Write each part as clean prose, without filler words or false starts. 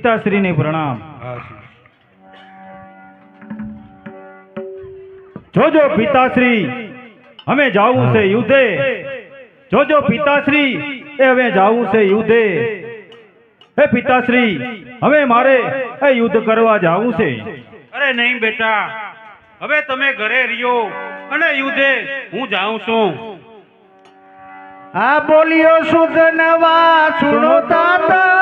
પિતાશ્રી ને પ્રણામ. જોજો પિતાશ્રી, અમે જાવું છે યુદ્ધે. જોજો પિતાશ્રી, એ હવે જાવું છે યુદ્ધે. હે પિતાશ્રી, હવે મારે એ યુદ્ધ કરવા જાવું છે. અરે નહીં બેટા, હવે તમે ઘરે રહ્યો અને યુદ્ધે હું જાઉં છું. આ બોલ્યો સુધ નવા સુનો તાતા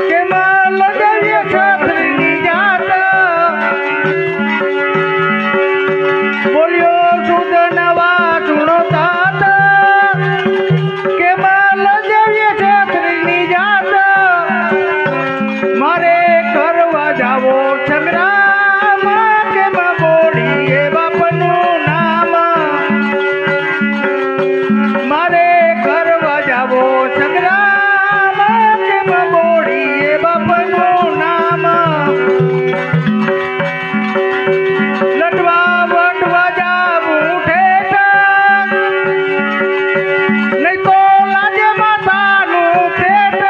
કે માં લગાવીએ છાત્રની જાત. બોલ્યો સુધ નવા સુનો તાતા કે માં લગાવીએ છાત્રની જાત. મારે કરવા જાવો સંગ્રામ કે માં બોલીએ બાપનું નામ. મારે કરવા જાવો સંગ્રામ કે બોડીએ બાપનું નામ. લડવા વડવા જાવું ઠેઠ, નહીં તો લાજે માતાનું પેટ.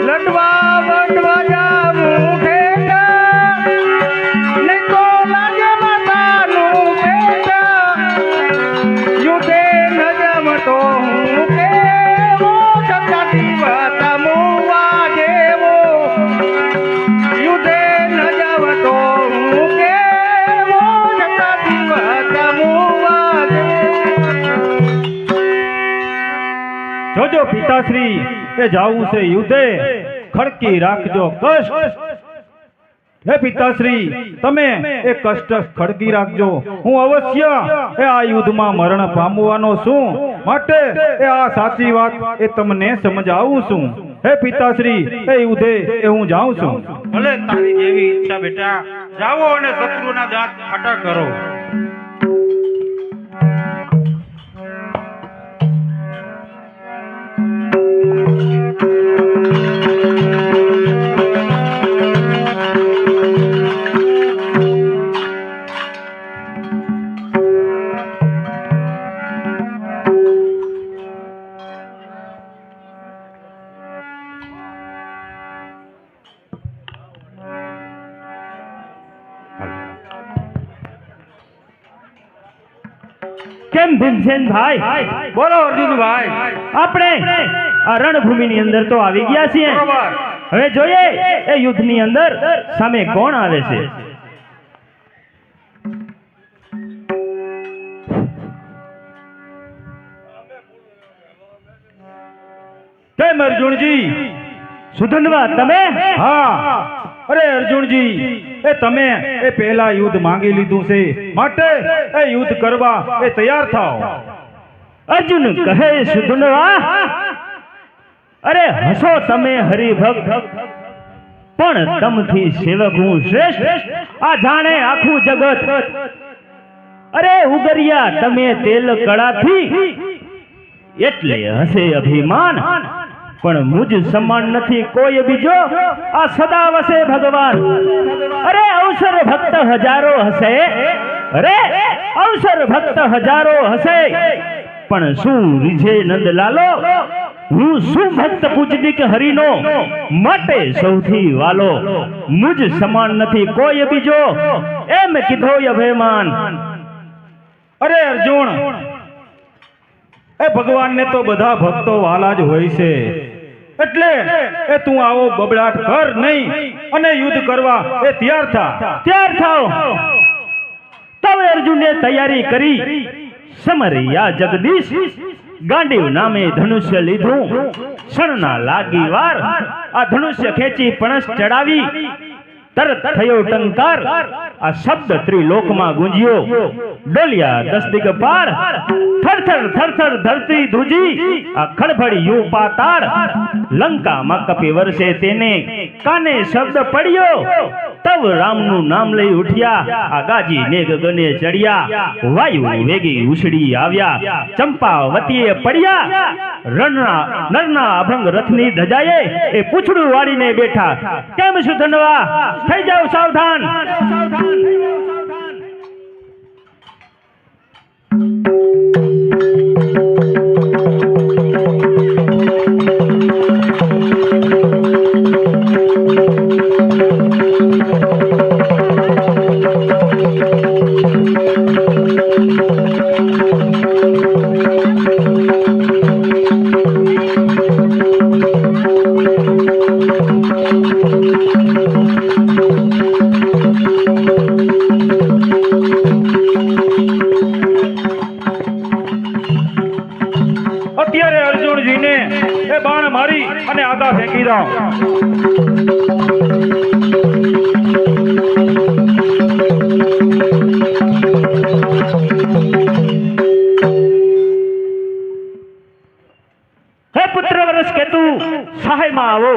લડવા વડવા જાવું ઠેઠ, નહીં તો લાજે માતાનું પેટ. યુદ્ધે ન જમતો હું કેવો, છતાં દીવત મુવા જેવો. યુદ્ધે ન જમતો હું કેવો, છતાં દીવત મુવા જેવો. જોજો પિતાશ્રી, એ જાવું છે યુદ્ધે. ખડકી રાખજો કષ્ટ. હે પિતાશ્રી, તમે એ કષ્ટ ખડકી રાખજો. હું અવશ્ય એ આ યુદ્ધમાં મરણ પામવાનો છું. માટે એ આ સાચી વાત એ તમને સમજાવું છું. હે પિતાશ્રી, એ યુદ્ધે એ હું જાઉં છું. ભલે તારી જેવી ઈચ્છા બેટા, જાઓ અને શત્રુના દાંત ખાટા કરો. કેમ ભીમસેન ભાઈ? બોલો અર્જુનભાઈ. આપણે આ રણભૂમિની અંદર તો આવી ગયા છીએ. બરોબર. હવે જોઈએ એ યુદ્ધની અંદર સામે કોણ આવે છે. કેમ અર્જુનજી? સુધનવા તમે? હા, અરે અર્જુનજી, એ તમે એ પહેલા યુદ્ધ માંગી લીધું છે, માટે એ યુદ્ધ કરવા એ તૈયાર થાઓ. અર્જુન કહે સુધનવા, અરે હસો તમે હરિભક્ત, પણ તમથી સેવક હું શ્રેષ્ઠ. આ જાણે આખું જગત. અરે ઉગરિયા તમે તેલ કળાથી, એટલે હશે અભિમાન. પણ મુજ સમાન નથી કોઈ બીજો, આ સદા વસે ભગવાન. અરે અવસર ભક્ત હજારો હશે, અરે અવસર ભક્ત હજારો હશે, પણ શું રીઝે નંદલાલો, હું શું ભક્ત પૂજનિક હરિનો, માટે સૌથી વાલો. મુજ સમાન નથી કોઈ બીજો, એમ કીધો અભિમાન. અરે અર્જુન, એ ભગવાનને તો બધા ભક્તો વાલા જ હોય છે. એટલે એ તું આવો બબડાટ કર નહીં અને યુદ્ધ કરવા એ તૈયાર થા. તૈયાર થાઓ. તવે અર્જુને તૈયારી કરી. સમરિયા જગદીશ ગાંડીવ નામે ધનુષ્ય લીધું. ક્ષણના લાગી વાર, આ ધનુષ્ય ખેંચી પણસ ચડાવી. તરત થયો ટંકાર, આ શબ્દ ત્રિલોકમાં ગુંજ્યો. ડોલિયા 10 દિગ પાર, થરથર થરથર ધરતી ધ્રુજી. આ ખડભડિયું પાતાળ, લંકામાં કપી વર્ષે તેને કાને શબ્દ પડ્યો. તવ રામનું નામ લઈ ઉઠ્યા, આ ગાજી ને ગગને ચડ્યા. વાયુ વેગી ઉછળી આવ્યા, ચંપાવતીએ પડ્યા. નરના અભંગ રથની ધજાએ એ પૂછડું વાળીને બેઠા. કેમ સુધનવા? થઈ જાવ સાવધાન. અત્યારે અર્જુનજીને એ બાણ મારી અને આગા ફેંકી દો. હે પુત્ર વરસ કેતુ સહાયમાં આવો.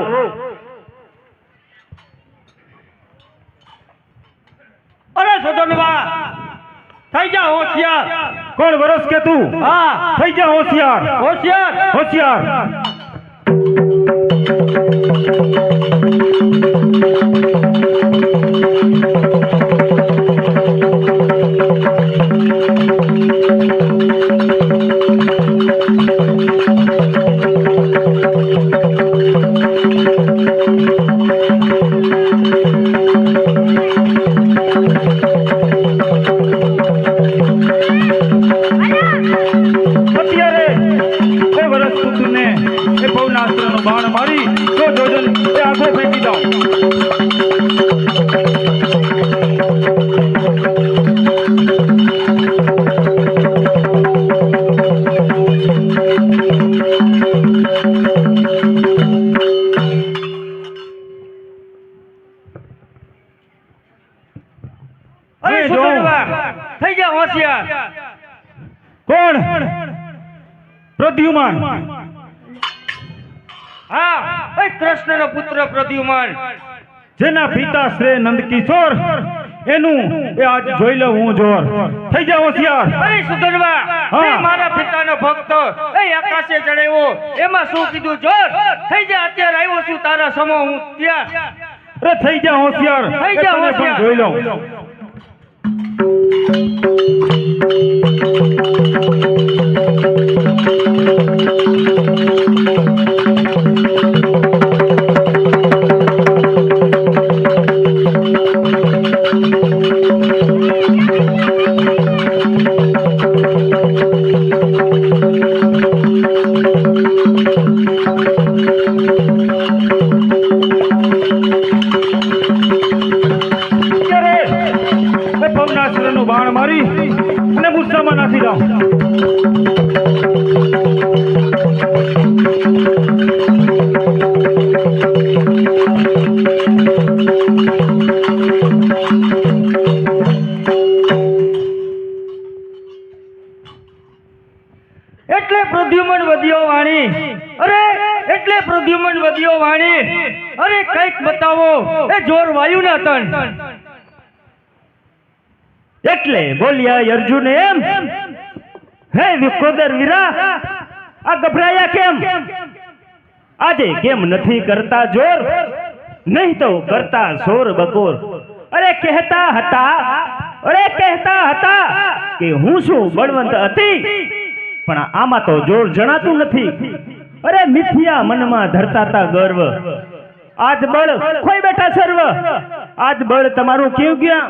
અરે સુધનવા થઈ જા હોશિયાર. કોણ વરસ કે તું? હા થઈ જા હોશિયાર. હોશિયાર. હોશિયાર. અત્યારે એ વરસ પુત્રને એ ભવનાસ્ત્રનો બાણ મારી તો જોજન એ આગો ફેંકી દો. અરે એ જો. સુધનવા થઈ જા હોશિયાર. કોણ? પ્રદ્યુમન. હા એ કૃષ્ણનો પુત્ર પ્રદ્યુમન. જેના પિતા શ્રી નંદકિશોર એનું એ આજ જોઈ લઉં હું જોર. થઈ જા હોશિયાર. અરે સુધનવા હા. એ મારા પિતાનો ભક્ત એ આકાશે ચડ્યો એમાં શું કીધું જોર. થઈ જા અત્યારે આવ્યો છું તારા સમો હું ત્યાં. અરે થઈ જા હોશિયાર. થઈ જા એ તને પણ હોશિયાર. જોઈ લઉં. અત્યારે એ ભવનાસ્ત્રનું બાણ મારી અને ગુસ્સામાં નાખી દો. એટલે પ્રદ્યુમન વધ્યો વાણી. અરે એટલે પ્રદ્યુમન વધ્યો વાણી. અરે કઈક બતાવો એ જોર વાયુના તન. એટલે બોલ્યા અર્જુન એમ. હે વિકોદર વીરા, આ ગભરાયા કેમ? આજે કેમ નથી કરતા જોર? નહીં તો કરતા સોર બકોર. અરે કહેતા હતા કે હું શું બળવંત હતી, પણ આમાં તો જોર જણાતું નથી. અરે મિથ્યા મનમાં ધરતા તા ગર્વ, આજ બળ ખોઈ બેઠા સર્વ. આજ બળ તમારું કેવું ગયા?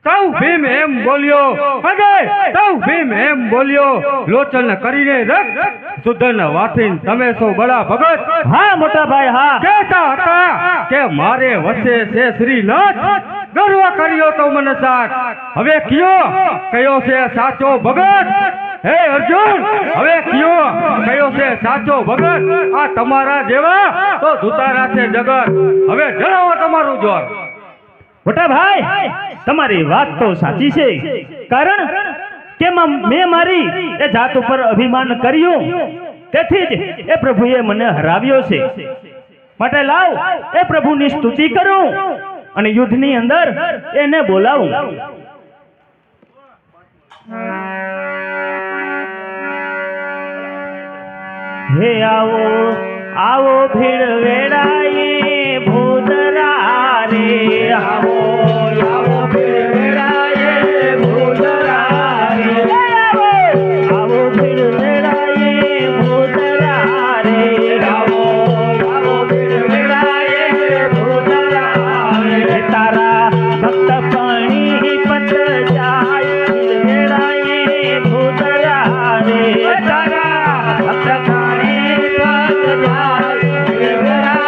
કઉ ભીમ એમ બોલ્યો. અરે કઉ ભીમ એમ બોલ્યો. લોચન કરીને રખ સુધન વાથીન તમે સો બડા ભગત. હા મોટા ભાઈ હા. કહેતા હતા કે મારે વસે છે શ્રીનાથ. ગર્વ કર્યો તો મને સાથ. હવે કયો છે સાચો ભગત? હે અર્જુન હવે કયો છે સાચો ભગત? આ તમારા જેવા તો ધુતારા છે જગત. હવે જણાવો તમારું જોર. મોટા ભાઈ તમારી વાત તો સાચી છે, કારણ કે મેં મારી એ જાત ઉપર અભિમાન કર્યું, તેથી જ એ પ્રભુએ મને હરાવ્યો છે. માટે લાવ એ પ્રભુની સ્તુતિ કરું અને યુદ્ધની અંદર એને બોલાવું. હે આવો આવો ભીડ વેળાએ ભૂતરા રે. આવો આવો ભીડ વેળાએ ભૂતરા રે. આવો ભીડ વેળાએ ભૂતરા રે. આવો ભીડ વેળાએ ભૂતરા રે. તારા ભક્ત પાણી પત જાય ભીડ વેળાએ ભૂતરા રે. તારા ભક્ત પાણી પત જાય ભીડ વેળાએ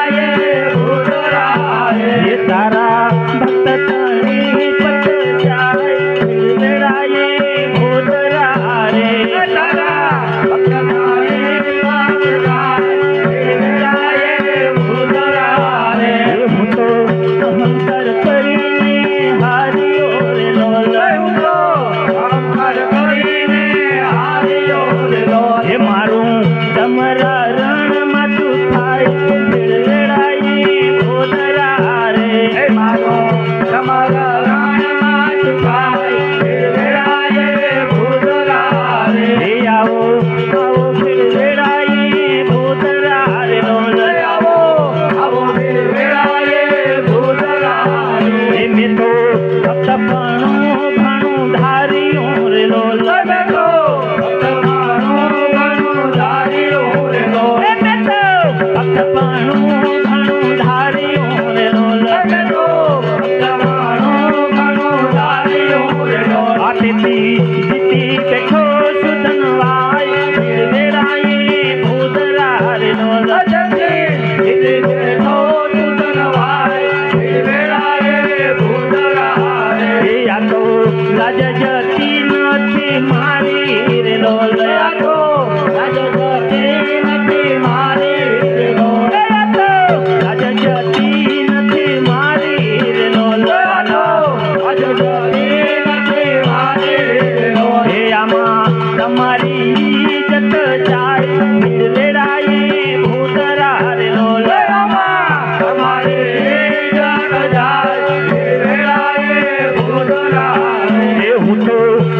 એ હું તો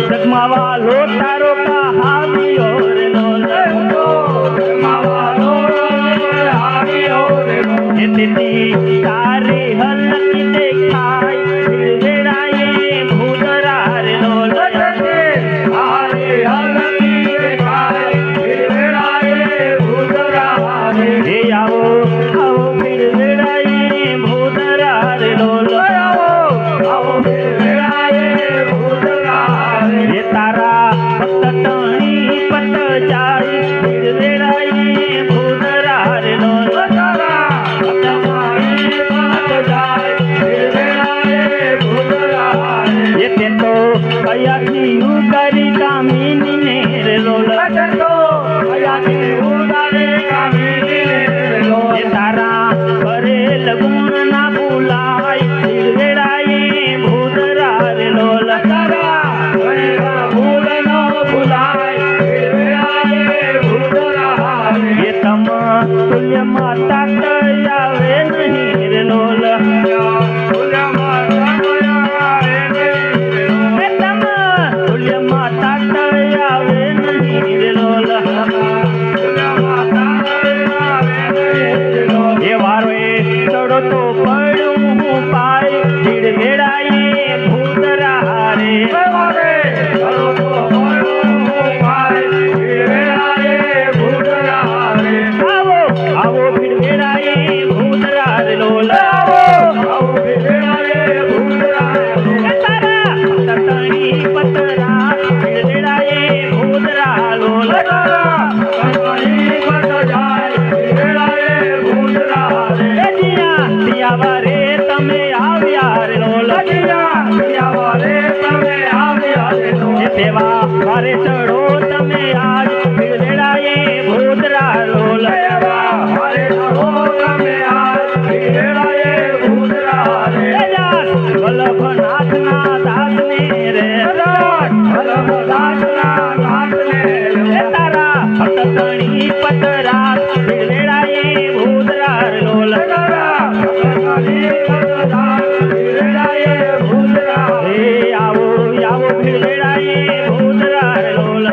જગમાવાલો તારો કહાવ્યો રે લોલ એ તેથી તારી હલકી દેખાય વેળાએ ભૂતરા રે લોલ એ આવો આવો ફિર વેળાએ ભૂતરા રે લોલ એ તારા પત ટણી પત જાય ફિર વેળાએ ભૂતરા રે લોલ એ તે તો કયાથી ઉતારી કામિની ને રે લોલ એ તારા કરેલ ગુણ ના ભૂલાય ફિર વેળાએ ભૂતરા રે લોલ એ તમ તુલ્ય માતા આવે નહીં રે લોલ એ તમ તુલ્ય માતા આવે નહીં રે લોલ એ વારો એ ચડો તો પડું હું પાય ભીડ વેળાએ ભૂતરા રે આવો આવો ભીડ વેળાએ ભૂતરા રે લોલ એ તારા પતણી પતરા ભીડ વેળાએ ભૂતરા લોલ એ દિયા રે તમે આવ્યા રે લોલ એ દેવા વારે ચડો તમે આજ ભીડ વેળાએ ભૂતરા લોલ વલ્લભનાથના દાસને રે એ તારા પતણી પતરા ભીડ વેળાએ ભૂતરા લોલ એ આવો આવો ભીડ વેળાએ ભૂતરા લોલ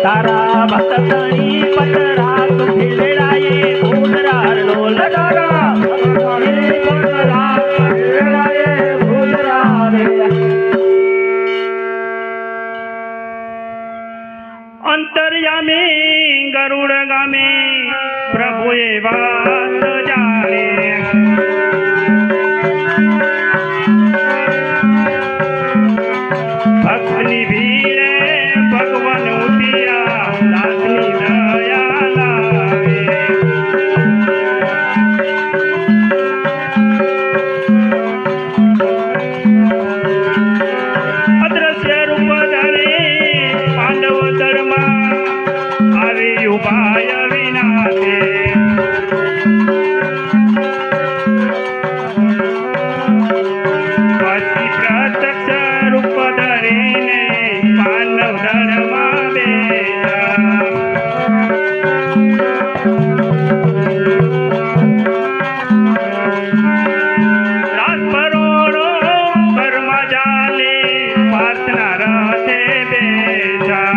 તારા પતણી પતરા ભીડ વેળાએ ભૂતરા લોલ અંતર્યામી ગરુડ ગામે પ્રભુએ વાત જાણે ભક્તની ભીડે ભગવાન ઉઠ્યા દાસની દયા લાવે અદ્રશ્ય રૂપ ધરે પાંડવ દરમાં આવી ઉપાય વિનાશે પછી પ્રત્યક્ષ રૂપ ધરીને પાંડવ દરમાં બેઠા રાત પરોળો ઘરમાં ચાલે પ્રાર્થના રથે બેઠા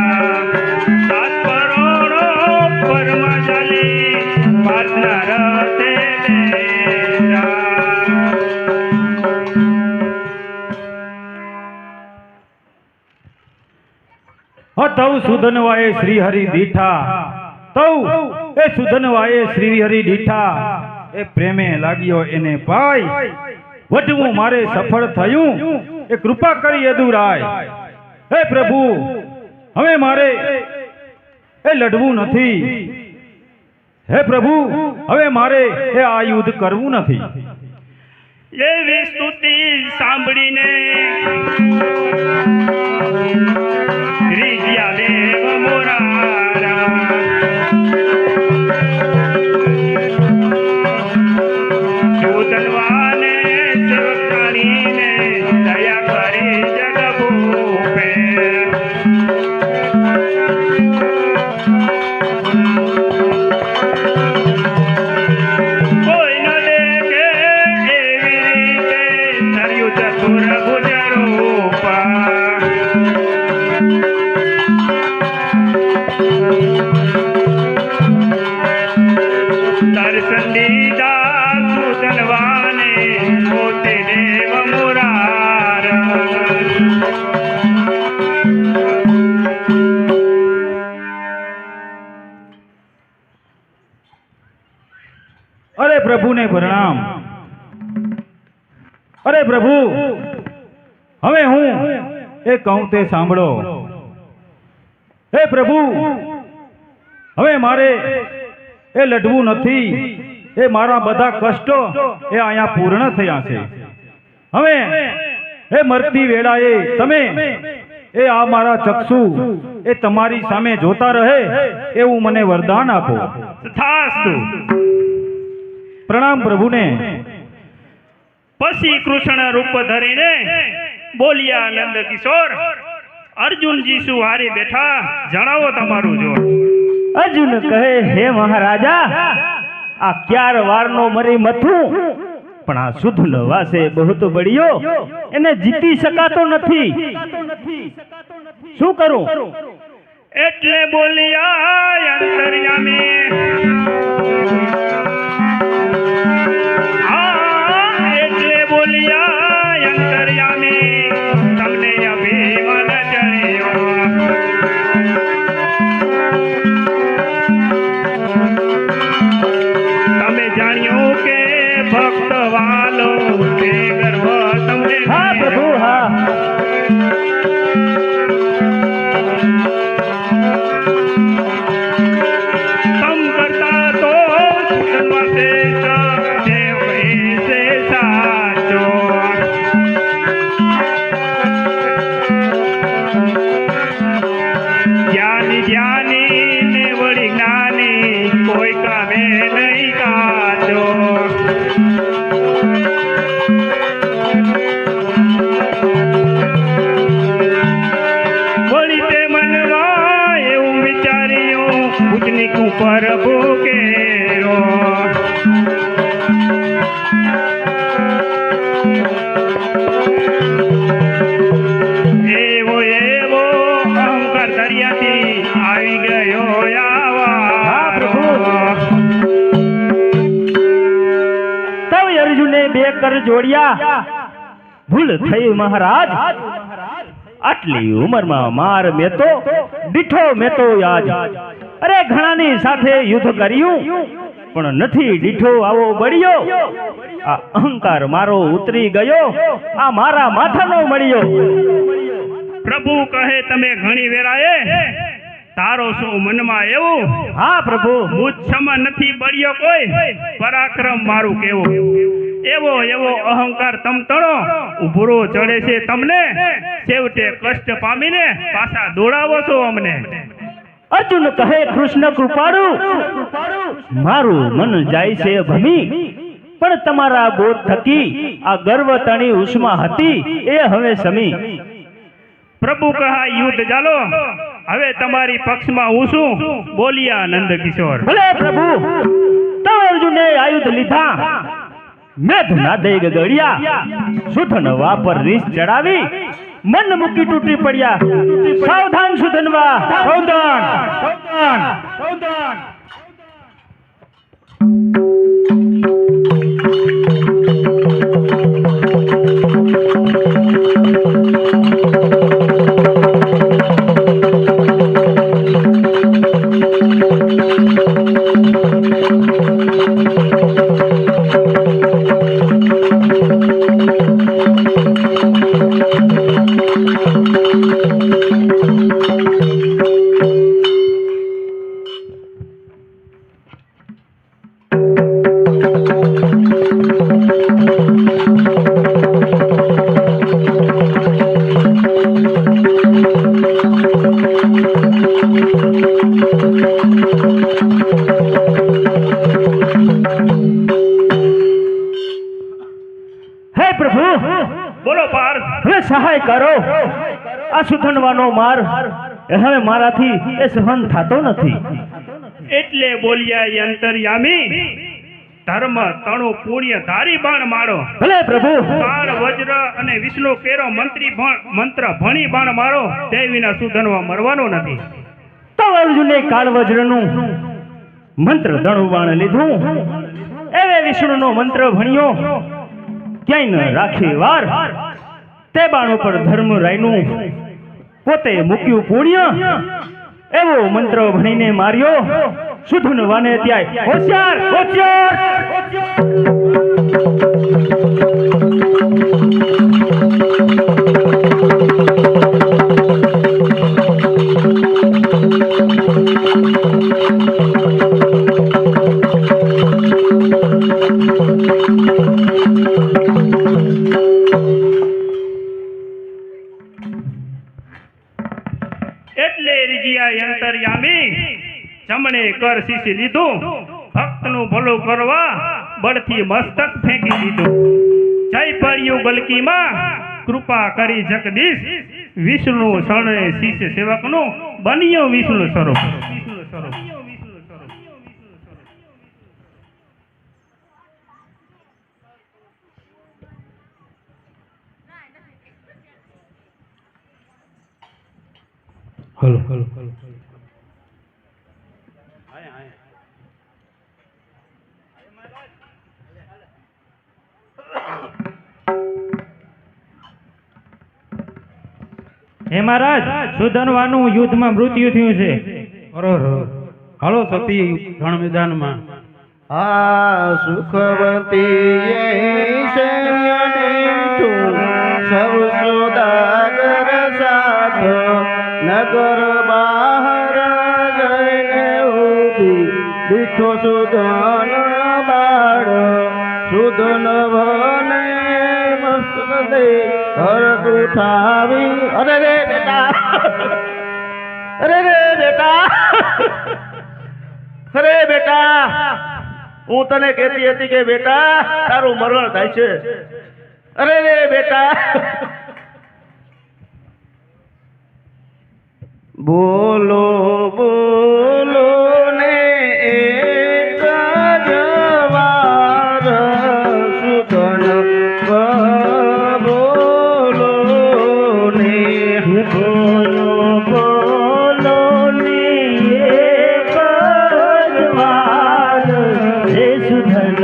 રાત પરોળો ઘરમાં ચાલે પ્રાર્થના રથે બેઠા તૌ સુધનવાએ શ્રી હરિ દીઠા તૌ એ સુધનવાએ શ્રી હરિ દીઠા એ પ્રેમે લાગ્યો એને પાય વટવું મારે સફળ થયું એ કૃપા કરી અદુરાય હે પ્રભુ હવે મારે એ લડવું નથી હે પ્રભુ હવે મારે એ આ યુદ્ધ કરવું નથી એવી સ્તુતિ સાંભળીને રીઝ્યા દેવ મોરારા સુધનવાને સેવકાણીને દયા કરી જગભૂપે ઓ લીધા સુધનવાને પોતે દેવ મુરાર અરે પ્રભુને પ્રણામ. અરે પ્રભુ, હવે હું એ કહું તે સાંભળો. હે પ્રભુ, હવે મારે એ લડવું નથી. એ મારા બધા કષ્ટો એ અહીંયા પૂર્ણ થયા છે. હવે એ મરતી વેળાએ તમે એ આ મારા ચક્ષુ એ તમારી સામે જોતા રહે એવું મને વરદાન આપો. તથાસ્તુ. પ્રણામ પ્રભુને. પછી કૃષ્ણ રૂપ ધરીને બોલ્યા નંદ કિશોર, અર્જુનજી શું હારી બેઠા, જણાવો તમારું જોર. અર્જુન કહે, હે મહારાજા, આ ક્યાર વારનો મરી મથું, પણ આ સુધન વાસે બહુત બળિયો, એને જીતી શકાતો નથી. શું કરું? એટલે બોલ્યા અંતર્યામી, એટલે બોલ્યા અંતર્યામી, તમને અભિમાન જણ્યો. તમે જાણ્યું કે ભક્ત વાલો તે ગર્વ તમને. હા પ્રભુ, હા. તમ કરતા તો સર્વશ્રેષ્ઠ દેવ છે સાચો. જ્ઞાની જ્ઞાની ને વળી જ્ઞાની કોઈ કામે નહીં કાચો. વળી તે મનમાં એવું વિચાર્યું ભૂતનિક ઉપર ભૂકેરો. એવો એવો અહંકાર દરિયાથી આવી ગયો આવા. તવ અર્જુને બે કર જોડ્યા, ભૂલ થઈ મહારાજ, આટલી ઉંમરમાં માર મેતો દીઠો મેતો યાદ. અરે ઘણાની સાથે યુદ્ધ કર્યું, પણ નથી દીઠો આવો બળ્યો. આ અહંકાર મારો ઉતરી ગયો, આ મારા માથાનો મળ્યો. પ્રભુ કહે, તમે ઘણી વેરાએ તારો શું મનમાં એવું? હા પ્રભુ. મુચ્છમાં નથી બળ્યો કોઈ, પરાક્રમ મારું કેવું. એવો એવો અહંકાર તમતણો ઉભરો ચડે છે તમને, છેવટે કષ્ટ પામીને પાછા દોડાવો છો અમને. અર્જુન કહે, કૃષ્ણ કૃપાળુ, મારું મન જાય છે ભમી, પણ તમારા બોધ થકી આ ગર્વ તણી ઉષ્મા હતી એ હવે સમી. પ્રભુ કહા, યુદ્ધ ચાલો, હવે તમારી પક્ષમાં હું છું. બોલ્યા નંદ કિશોર. ભલે પ્રભુ. તવ અર્જુને આયુધ લીધા, મેઘ નાદે ગગડ્યા, સુધન વાપર રીસ ચડાવી, મન મૂકી તૂટી પડ્યા. સાવધાન સુધનવા, સાવધાન, સાવધાન, સાવધાન. હે પ્રભુ, બોલો પાર્થ. હવે સહાય કરો. આ સુધનવાનો માર એ હવે મારાથી એ સહન થતો નથી. એટલે બોલ્યા અંતર્યામી, ધર્મ તણુ પુણ્ય ધારી બાણ મારો. ભલે પ્રભુ. કાળ વજ્ર અને વિષ્ણુ કેરો મંત્ર ભણી બાણ મારો, તે વિના સુધનવા મરવાનો નથી. તો અર્જુને કાળ વજ્રનું મંત્ર ધણું બાણ લીધું, વિષ્ણુનો મંત્ર ભણ્યો ક્યાંય ન રાખી વાર તે બાણ ઉપર ધર્મરાયનું પોતે મૂક્યું પુણ્ય એવો મંત્ર ભણીને માર્યો સુધન વાને ત્યાં હોશિયાર હોશિયાર એટલે રીજિયા યંતરયામી જમણે કર શીશી લીધું ભક્તનું ભલું કરવા બળથી મસ્તક ફેંકી દીધું જય પડ્યું ગલકીમાં કૃપા કરી જગદીશ વિષ્ણુ શરણે શિષ્ય સેવકનું બન્યો વિષ્ણુ સ્વરૂપ હલો હલો હે મહારાજ સુધનવાનું યુદ્ધમાં મૃત્યુ થયું છે હાલો સતી રણ મેદાનમાં આ સુખવતી સૌ સુદાગર સાથ નગર બહાર જઈને ઊભી દીઠો સુધન બાળ સુધન ભને મસ્તક દે હરત ઉઠાવી અરે રે બેટા અરે રે બેટા અરે બેટા હું તને કહેતી હતી કે બેટા તારું મરણ થાય છે અરે રે બેટા બોલો બોલો ને એક જ વાર સુધન બોલો ને બોલો બોલો ને એક જ વાર હે સુધન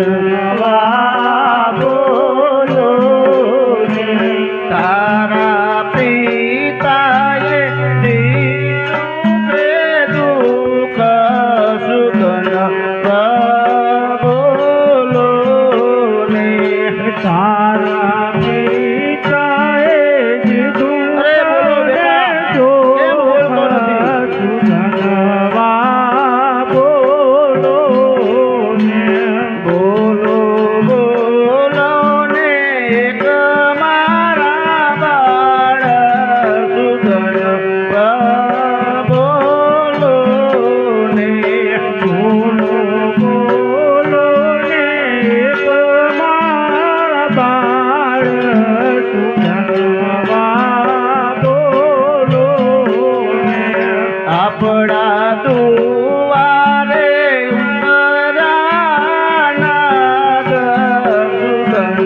બોલો ને તારા પિતાએ આપણા દુવારે ઉતરાના સુધન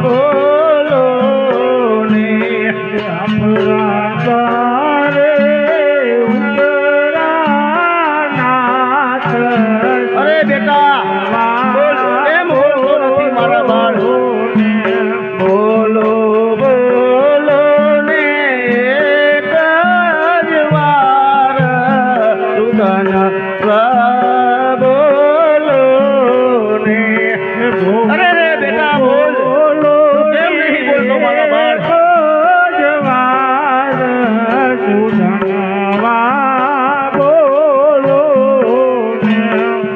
બોલો ને આપણા દ્વારે ઉતરાના અરે બેટા બોલ કેમ હોતો નથી મારા બાળ બોલો બોલો ને એક જ વાર સુધન બોલો ને અરે રે બેટા બોલ કેમ નહીં બોલતો મારા બાળ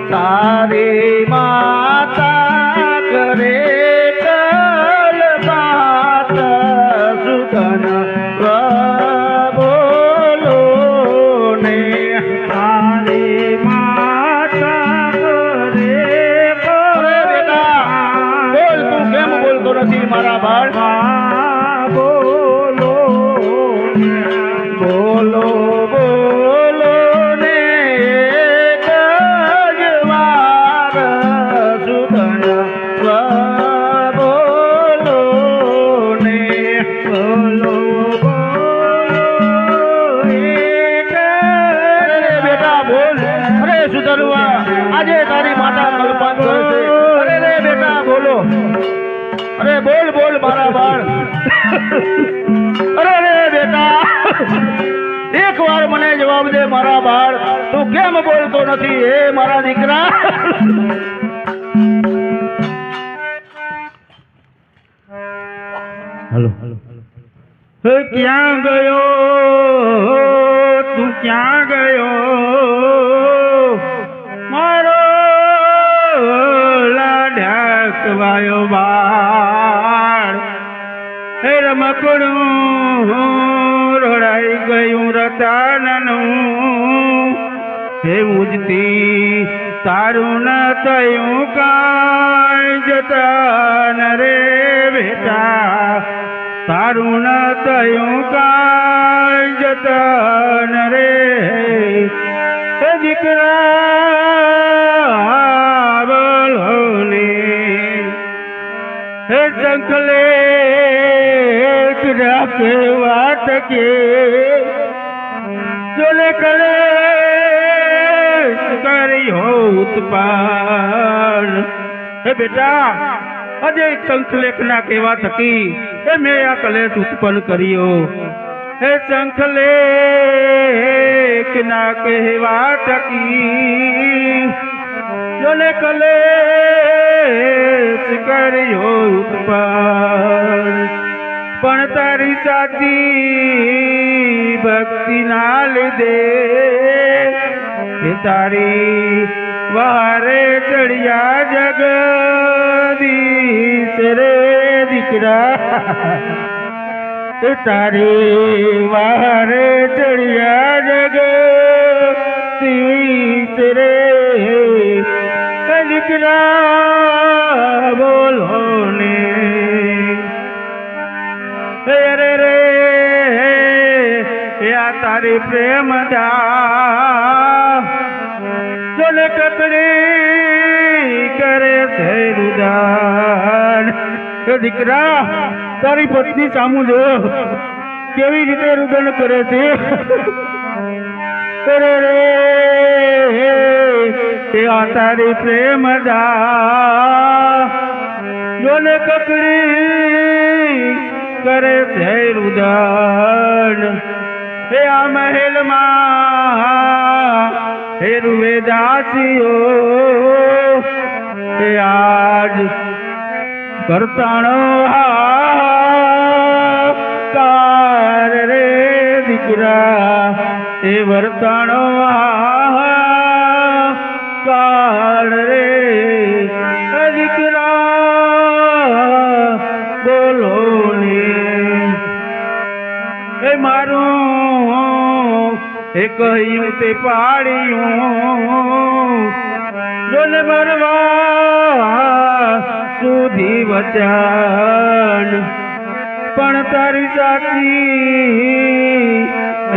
તારી માતા કરે કલ બાત સુધન બોલો ને તારી માતા કરે અરે બેટા બોલ તું કેમ બોલતો નથી મારા બાળ બોલો બોલો બોલો ને એક જ વાર સુધન બોલો ને બોલો બેટા બોલ અરે સુધરવા આજે તારી માતા કલ્પના કરે છે અરે બોલ બોલ મારા બાળ અરે રે બેટા એક વાર મને જવાબ દે મારા બાળ તું કેમ બોલતો નથી હે મારા દીકરા હલો હે ક્યાં ગયો તું ક્યાં ગયો મારો લાડકવાયો બાળ હે રમકડું રોડાઈ ગયું રતાનનું હે મુજતી તારું ન થયું કાંઈ જતન રે બેટા તારું ન થયું કાંઈ જતન રે હે દીકરા બોલો ને હે સંકલે રાખે વાત કે જોને કલે કરી હો ઉત્પાન હે બેટા આજે શંખલેખના કહેવા થકી એ મેં આ કલેશ ઉત્પન્ન કર્યો હે શંખલેખના કહેવા થકી જોને કલેશ કર્યો ઉત્પન્ન પણ તારી સાચી ભક્તિ ના લીધે એ તારી વારે ચડિયા જગદીશ રે દીકરા એ તારી વારે ચડિયા જગદીશ રે દીકરા બોલો ને રે રે યા તારી પ્રેમ દા જોને કકડી કરે છે રુદન એ દીકરા તારી પત્ની સામુ જો કેવી રીતે રુદન કરે છે રે રે યા તારી પ્રેમ દા જોને કકડી કરે છે રુદન હે આ મહેલમાં હે રૂવે દાસીઓ હે આજ કરતાણો હાકાર રે દીકરા એ વર્તાણો હાકાર રે દીકરા બોલો ને એ મારું એ કહ્યું તે પાડ્યું જોને મરવા સુધી વચન પણ તારી સાચી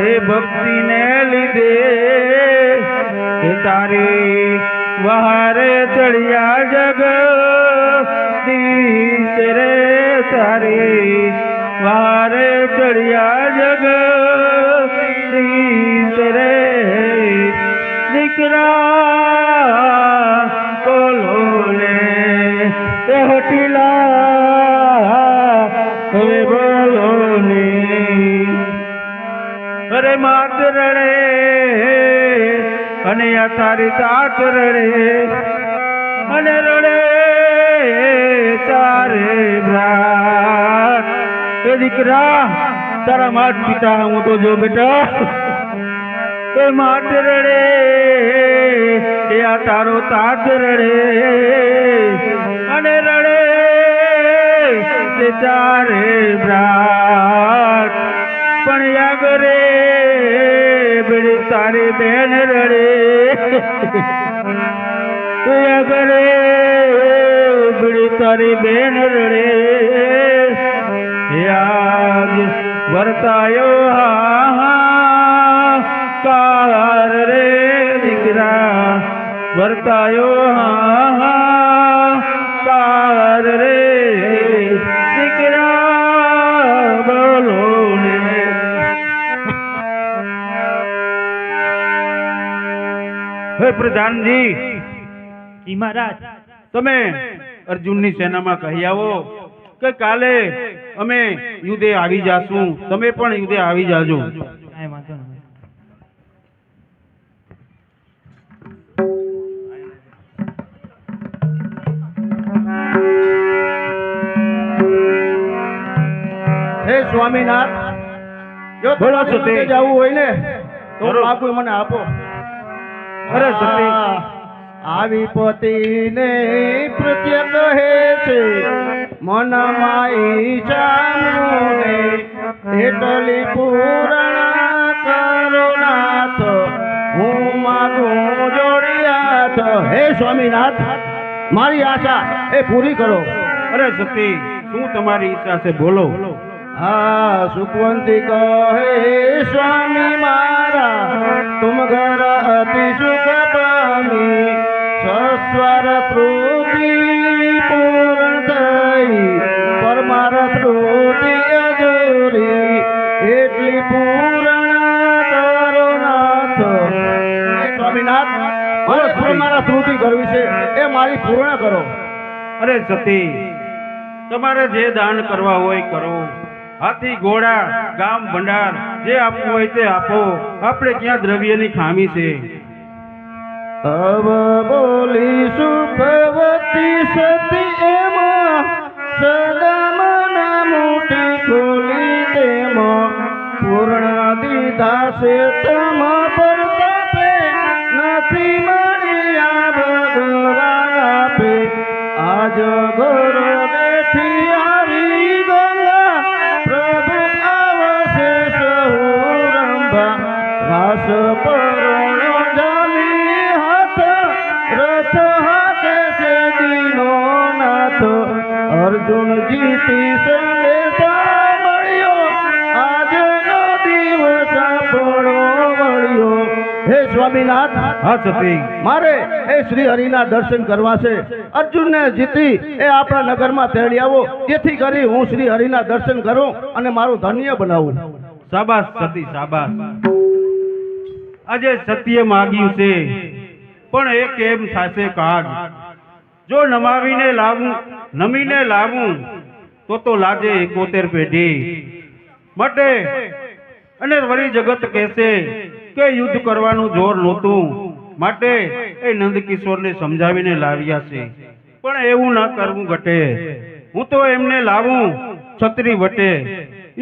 એ ભક્તિને લીધે એ તારી વહારે ચડિયા જગદીશ રે તારી વારે ચડિયા જગદીશ રે દીકરા બોલો ને એ હટીલા હવે બોલો ને અરે માત રડે અને આ તારી તાત રડે અને રડે તારે ભ્રાત એ દીકરા તારા માત પિતા હું તો જો બેટા એ માત રડે એ આ તારો તાત રડે અને રડે તે તારે ભ્રાત પણ યાગરે બેડી તારી બેન રડે યાગરે બેડી તારી બેન રડે યાદ વર્તાયો હાહાકાર રે દીકરા વર્તાયો હાહાકાર રે દીકરા બોલો ને હે પ્રધાનજી જી મહારાજ તમે અર્જુનની સેનામાં કહી આવો કે કાલે અમે યુદ્ધે આવી જાશું, તમે પણ યુદ્ધે આવી જાજો. હે સ્વામીનાથ, જો બોલો તમારે સતી. યુદ્ધે જવું હોય ને તો જરૂર. બાપુ મને આપો. અરે સતી. આવી પતિને પ્રત્ય કહે છે મનમાં ઈચ્છાને એટલી પૂર્ણ કરો નાથ, હું માગું જોડિયાથ. હે સ્વામીનાથ, મારી આશા એ પૂરી કરો. અરે સતી, શું તમારી ઈચ્છા છે, બોલો. હા, સુખવંતી કહે સ્વામી મારા, તુમ ઘર અતિ સુખ પામી, સસ્વર ત્રુતિ પૂર્ણ થઈ, પરમાર્થ ત્રુતિ અધૂરી, એટલી પૂર્ણ કરો નાથ. હે સ્વામીનાથ, મારે પરમાર્થ ત્રુતિ કરવી છે, એ મારી પૂર્ણ કરો. અરે સતી, તમારે જે દાન કરવા હોય કરો. હાથી ઘોડા ગામ ભંડાર જે આપવું હોય તે આપો. આપણે ક્યાં દ્રવ્યની ખામી છે. અવ બોલી સુખવતી સતી એમાં, સદા મના મોટી ખોલી તેમાં, પૂર્ણ દીધા છે તમ પરતાપે, નથી મળ્યા ભગવાન આપે. આજ ગુરુ બેઠી આવી ગંગા, પ્રભુ આવશે સહુ રંભા, રાસ પરોણો જાલી હાથ, રથ હાથે છે દીનો નાથ. અર્જુન જીતી સંદેશા મળ્યો, આજનો દિવસ આપણો મળ્યો. હે સ્વામીનાથ, હા સતી, મારે એ શ્રી હરિના દર્શન કરવા છે. અર્જુનને જીતી એ આપણા નગરમાં તેડી આવો, જેથી કરી હું શ્રી હરિના દર્શન કરું અને મારું ધન્ય બનાવું. શાબાશ સતી, શાબાશ. આજે સત્ય માગ્યું છે, પણ એ કેમ થશે કાજ. જો નમીને લાવું તો લાજે 71 પેઢી માટે. અને વળી જગત કહેશે કે યુદ્ધ કરવાનું જોર નહોતું, માટે એ નંદકિશોરને સમજાવીને લાવ્યા છે. પણ એવું ન કરવું ઘટે. હું તો એમને લાવું છત્રી વટે,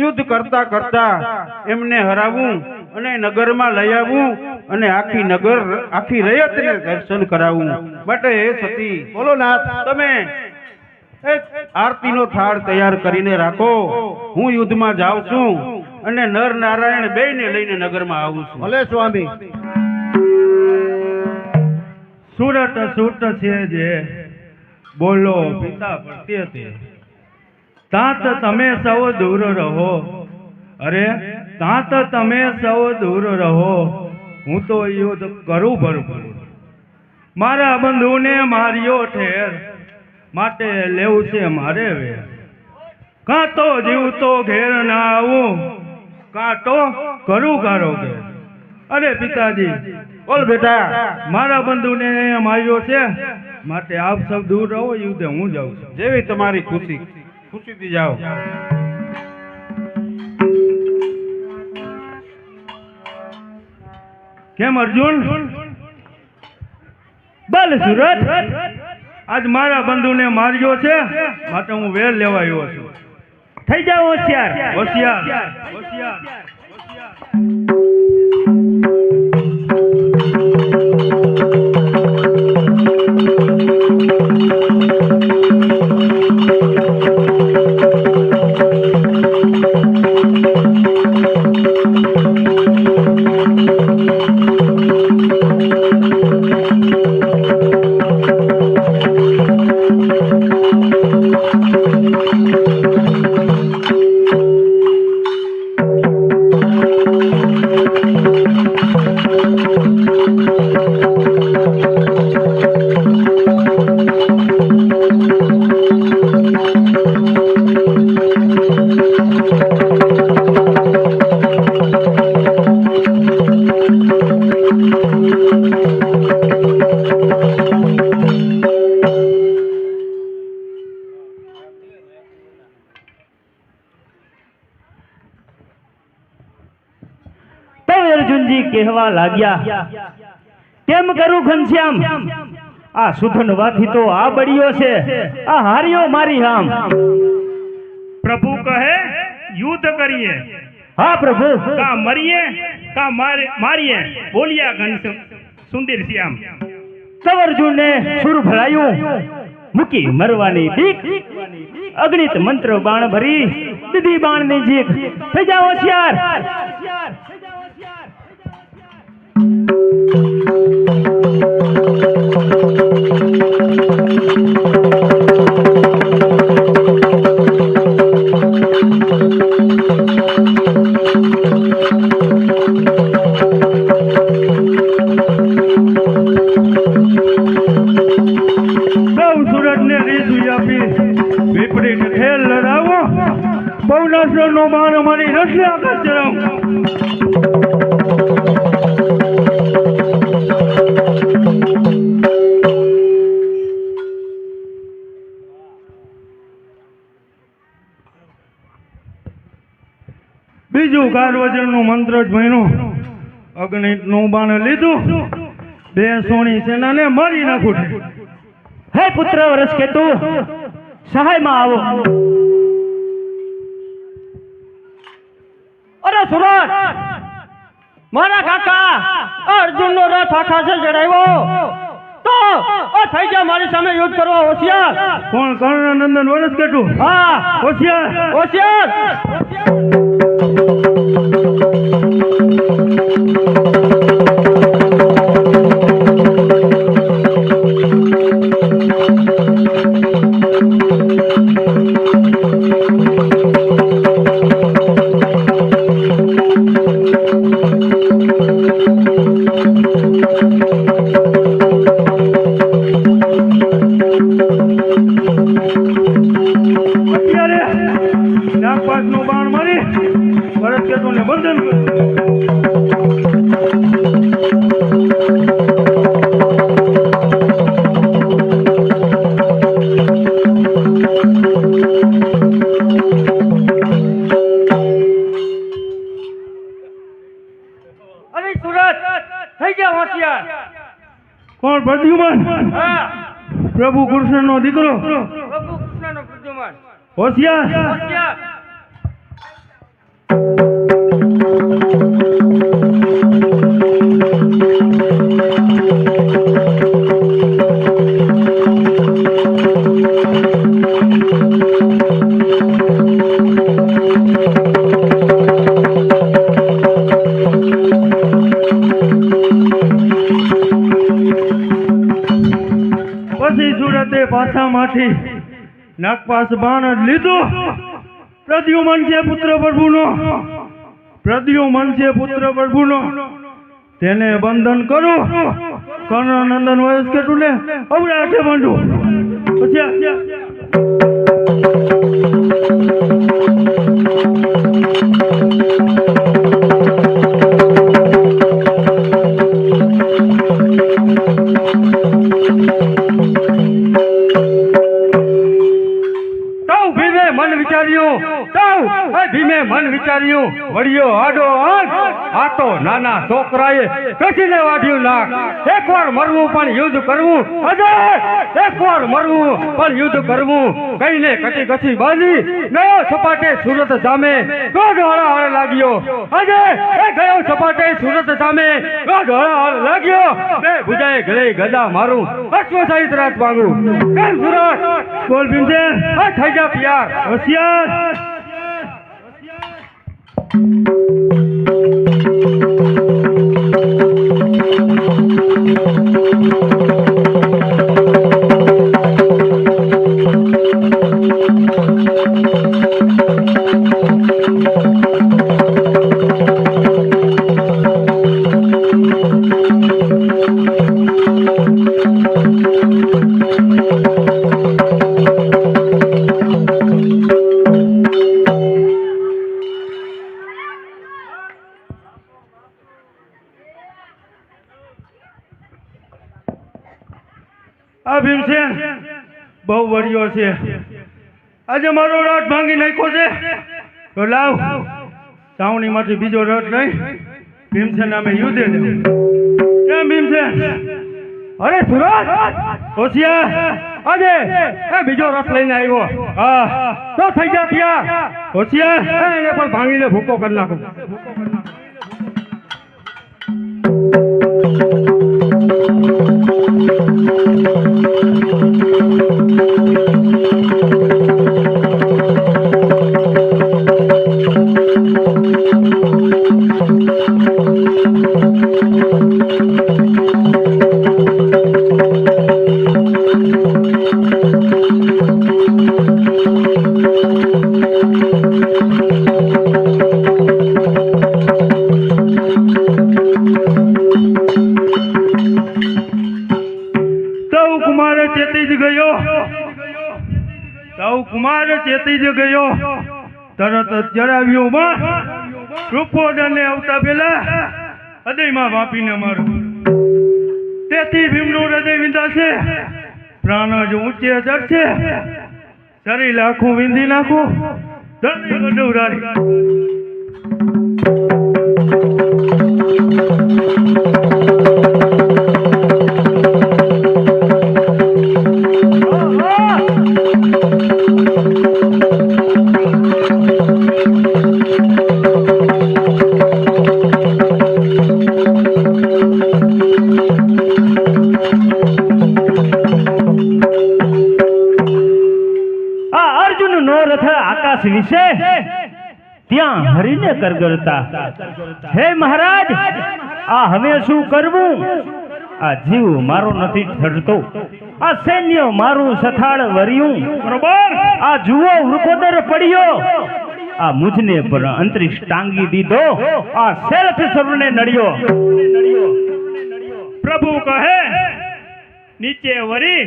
યુદ્ધ કરતા કરતા એમને હરાવું અને નગરમાં લઈ આવું અને આખી રયતને દર્શન કરાવું. માટે એ સતી, બોલો નાથ. તમે એક આરતીનો થાળ તૈયાર કરીને રાખો. હું યુદ્ધમાં જાઉં છું અને નર નારાયણ બેયને લઈને નગરમાં આવું છું. ભલે સ્વામી. સુરત સુરત છે જે બોલો પિતા પ્રત્યે, તાત તમે સૌ દૂર રહો. અરે તાત તમે સૌ દૂર રહો, હું તો યુદ્ધ કરું ભરપૂર. મારા બંધુને માર્યો ઠેર, માટે લેવું છે મારે વેર. કાં તો જીવતો ઘેર ના આવું, કાં તો કરું કારો ઘેર. અરે પિતાજી, બોલ બેટા. મારા બંધુને માર્યો છે, માટે આપ સૌ દૂર રહો, યુદ્ધે હું જાઉં છું. જેવી તમારી ખુશી, ખુશીથી જાઓ. કેમ અર્જુન? બલ સુરત, આજ મારા બંધુને માર્યો છે, માટે હું વેર લેવા આવ્યો છું. થઈ જાઓ હોશિયાર. હોશિયાર હોશિયાર. કહેવા લાગ્યા, કેમ કરું ઘનશ્યામ? આ સુધનવાથી તો આ બળિયો છે, આ હાર્યો મારી હામ. પ્રભુ કહે યુદ્ધ કરીએ, હા પ્રભુ. કા મરીએ કા મારીએ, બોલ્યા ઘનશ્યામ સુંદર શ્યામ. તવ અર્જુનને સુર ભરાયું, મૂકી મરવાની બીક, અગણિત મંત્ર બાણ ભરી દીધી બાણની જીક. થઈ જાઓ હોશિયાર. સુરતને રીત આપી વિપરીત ખેલ લડાવો, પૌનાશ્રનો બાણ અમારી રસલે આકાશ ચરાવો. બીજું કારવજનનું મંત્ર જ ભણ્યું, અગણિતનું બાણ લીધું, બે સોની સેનાને મારી નાખું. હે પુત્ર વરસકેતુ, સહાયમાં આવો. અરે સુરત, મારા કાકા અર્જુનનો રથ આકાશે ચડાવ્યો તો થઈ જા મારી સામે યુદ્ધ કરવા હોશિયાર. કોણ? કર્ણનંદન વરસકેતુ. હા હોશિયાર હોશિયાર. અત્યારે નાગપાસનું બાણ મારી વરસકેતુને બંધન કર્યું. અરે સુરત, થઈ જા હોશિયાર. કોણ? પ્રદ્યુમન. હા, પ્રભુ કૃષ્ણનો દીકરો. પ્રભુ કૃષ્ણનો પ્રદ્યુમન. હોશિયાર. હોશિયાર. પછી સુરતે પાછામાંથી નાગપાસ બાણ જ લીધું. પ્રદ્યુમન છે પુત્ર પ્રભુનો, પ્રદ્યુમન છે પુત્ર પ્રભુનો, તેને બંધન કરું. કર્ણનંદન વરસકેતુને અવળે હાથે બાંધું. પછી ભીમે મન વિચાર્યું, વળ્યો આડો આંખ, આ તો નાના છોકરાએ કસીને વાઢ્યું નાક. એકવાર મરવું પણ યુદ્ધ કરવું, અજય એકવાર મરવું પણ યુદ્ધ કરવું. કઈને કટી કછી બાજી ગયો સપાટે સુરત સામે, ક્રોધ હળાહળ લાગ્યો. અજય એ ગયો સપાટે સુરત સામે, ક્રોધ હળાહળ લાગ્યો. બે ભુજાએ ગળે ગદા મારું, અશ્વ સહિત રાત માંગું. કેમ સુરત? બોલ ભીમસેન. થઈ જા પિયાર. હોશિયાર. આ ભીમસેન બહુ વળ્યો છે, આજે મારો રથ ભાંગી નાખ્યો છે. તો લાવ, સાવણીમાંથી બીજો રથ લઈ ભીમસેન નામે યુદ્ધે જવું. કેમ ભીમસેન? અરે સુરત હોશિયાર. આજે એ બીજો રથ લઈને આવ્યો. હા તો થઈ જા તૈયાર. હોશિયાર. એને પણ ભાંગીને ભૂકો કરી નાખું. કુમાર ચેતી જ ગયો. તરત જ જણાવ્યું માં રૂપોદરને આવતા પેલા હૃદયમાં વાપીને મારું. તેથી ભીમનું હૃદય વિંધાશે, પ્રાણ જ ઊંચે ચડશે, શરીર આખું વિંધી નાખું, ધરતી ગડવરારી. વિશે ત્યાં હરીને કરગરતા, હે મહારાજ, આ હવે શું કરવું? આ જીવ મારો નથી ઠરતો, આ સૈન્ય મારું સથાળ વર્યું. બરોબર, આ જુઓ વૃકોદર પડ્યો, આ મુજને પર અંતરિક્ષ ટાંગી દીધો, આ શેરથ સર્વને નડ્યો. પ્રભુ કહે નીચે વરી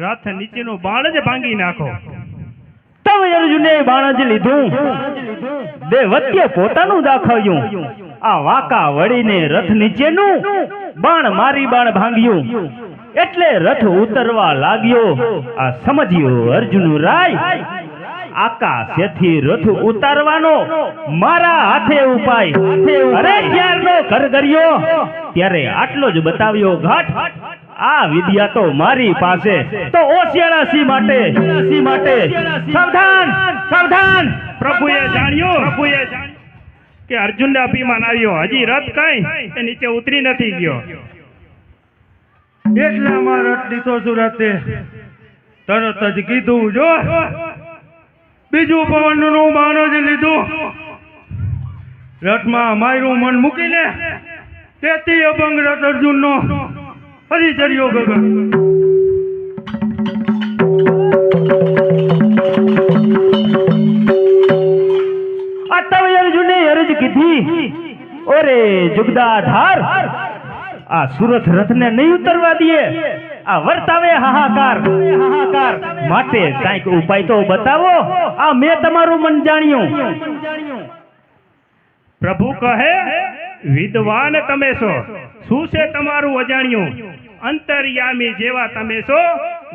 રથ નીચેનું બાણ જ ભાંગી નાખો. તવે અર્જુને બાણ જ લીધું, દેવત્ય પોતાનું દાખવ્યું, આ વાકા વળીને રથ નીચેનું બાણ મારી બાણ ભાંગ્યું. એટલે રથ ઉતરવા લાગ્યો, આ સમજ્યો અર્જુન રાય, આકાશેથી રથ ઉતારવાનો મારા હાથે ઉપાય. અરે ત્યારનો કરગર્યો, ત્યારે આટલો જ બતાવ્યો ઘાટ. આ વિદ્યા તો મારી પાસે, તો ઓશિયાળાસી માટે સાવધાન સાવધાન. પ્રભુએ જાણ્યું કે અર્જુનને અભિમાન આવ્યો, હજી રથ કઈ એ નીચે ઉતરી નથી ગયો. એટલે અમારો રથ લીધો સુરતે. તરત જ કીધું, જો બીજું પવનનું બાણ જ લીધું, રથમાં મારું મન મૂકીને તેથી અભંગ રથ અર્જુનનો હજી ચર્યો ગગન. આ તવે અર્જુને અરજ કીધી, ઓરે જુગદાધાર, આ સુરથ રથને નહીં ઉતરવા દે, આ વર્તાવે હાહાકાર. માટે કાંઈક ઉપાય તો બતાવો, આ મેં તમારું મન જાણ્યું. પ્રભુ કહે વિદ્વાન તમે છો, શું છે તમારું અજાણ્યું? અંતર્યામી જેવા તમે છો,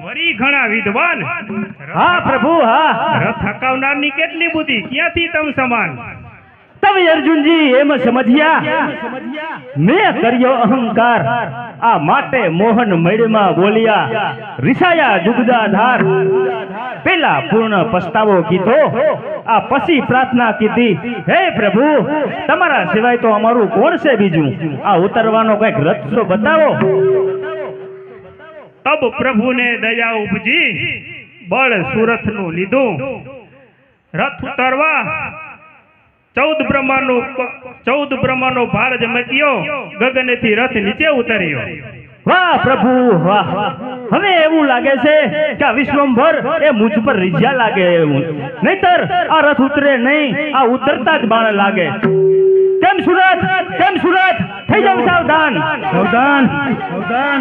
વરી ઘણા વિદ્વાન. હા પ્રભુ, હા. રથ હકાવનારની કેટલી બુદ્ધિ, ક્યાંથી તમ સમાન? તમે અર્જુનજી એમ સમજ્યા, મેં કર્યો અહંકાર, આ માટે મોહન મેળમાં બોલ્યા, રિસાયા જુગદાધાર. પેલા પૂર્ણ પસ્તાવો કીધો, આ પછી પ્રાર્થના કીધી, હે પ્રભુ, તમારા સિવાય તો અમારું કોણ છે બીજું? આ ઉતરવાનો કઈક રથ તો બતાવો. તબ પ્રભુને દયા ઉપજી, બળ સુરથનું લીધું, રથ ઉતરવા 14 બ્રહ્માંડનો ભાર જ મૂક્યો, ગગનેથી રથ નીચે ઉતર્યો. વાહ પ્રભુ વાહ. હવે એવું લાગે છે કે આ વિશ્વંભર એ મુજ પર રીઝ્યા લાગે એવું, નહીતર આ રથ ઉતરે નહીં, આ ઉતરતા જ બાણ લાગે. કેમ સુરત, કેમ સુરત, થઈ જાવ સાવધાન સાવધાન સાવધાન.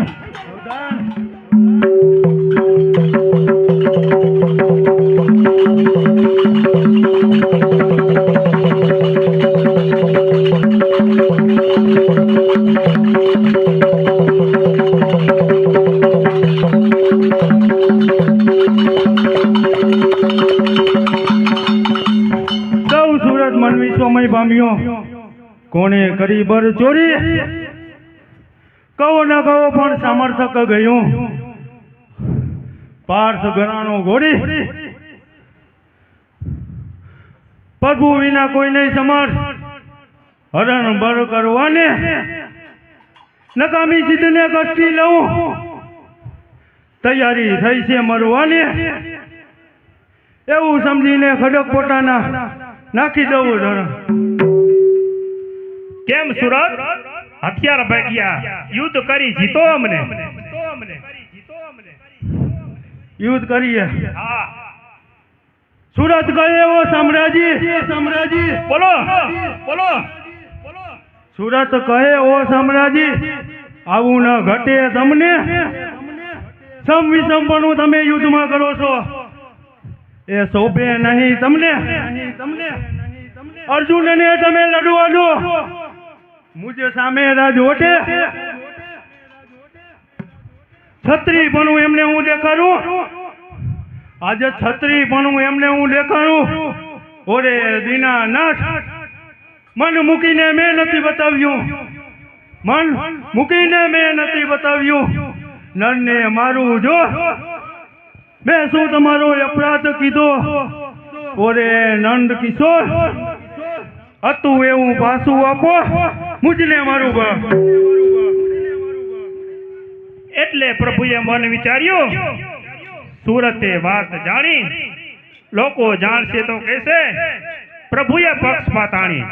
સૌ સુરત મન વિશ્વમય પામ્યો. કોણે કરી બર ચોરી કહો ના કહો પણ સામર્થક ગયું પાર્થ ગણાનો ઘોડી પ્રભુ વિના કોઈ નહીં સમર્થ હરણ બર કરવાને નકામી સિદ્ધને કષ્ટી લઉં તૈયારી થઈ છે મરવાની એવું સમજીને ખડક પોતાના નાખી દઉં ધરણ કેમ સુરત હથિયાર ભાગ્યા યુદ્ધ કરી જીતો અમને યુદ્ધ કરીએ હા સુરત ગયે ઓ સામ્રાજી બોલો બોલો સુરત કહે ઓ સામ્રાજી આવું ન ઘટે તમને સમ વિષમપણું તમે યુદ્ધમાં કરો છો એ શોભે નહીં તમને અર્જુનને તમે લડવા દો મુજે સામે રાજવટે છત્રી પણ એમને હું દેખાડું આજે છત્રી પણ એમને હું દેખાડું ઓરે દીનાનાથ મન મૂકીને મેં નથી બતાવ્યું મન મૂકીને મેં નથી બતાવ્યું નરને મારું જો મેં શું તમારો અપરાધ કીધો ઓરે નંદ કિશોર હતું એવું પાછું આપો મુજને મારું એટલે પ્રભુએ મન વિચાર્યું સુરતે વાત જાણી લોકો જાણશે તો કહેશે પ્રભુએ પક્ષપાત આણી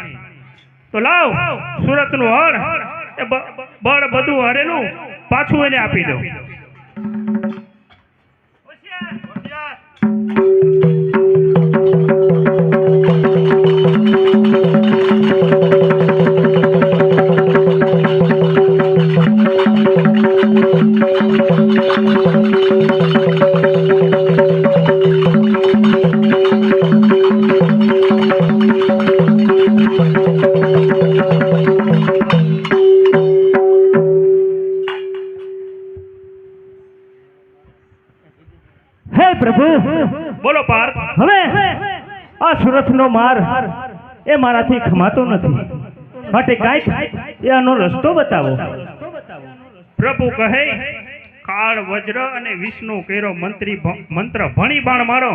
તો લાવ સુરતનું હળ એ બળ બધું હરેલું પાછું એને આપી દો હે પ્રભુ બોલો પાર્થ હવે આ સુરતનો માર એ મારાથી ખમાતો નથી માટે કાંઈક એનો રસ્તો બતાવો પ્રભુ કહે કાળ વજ્ર અને વિષ્ણુ કેરો મંત્ર ભણી બાણ મારો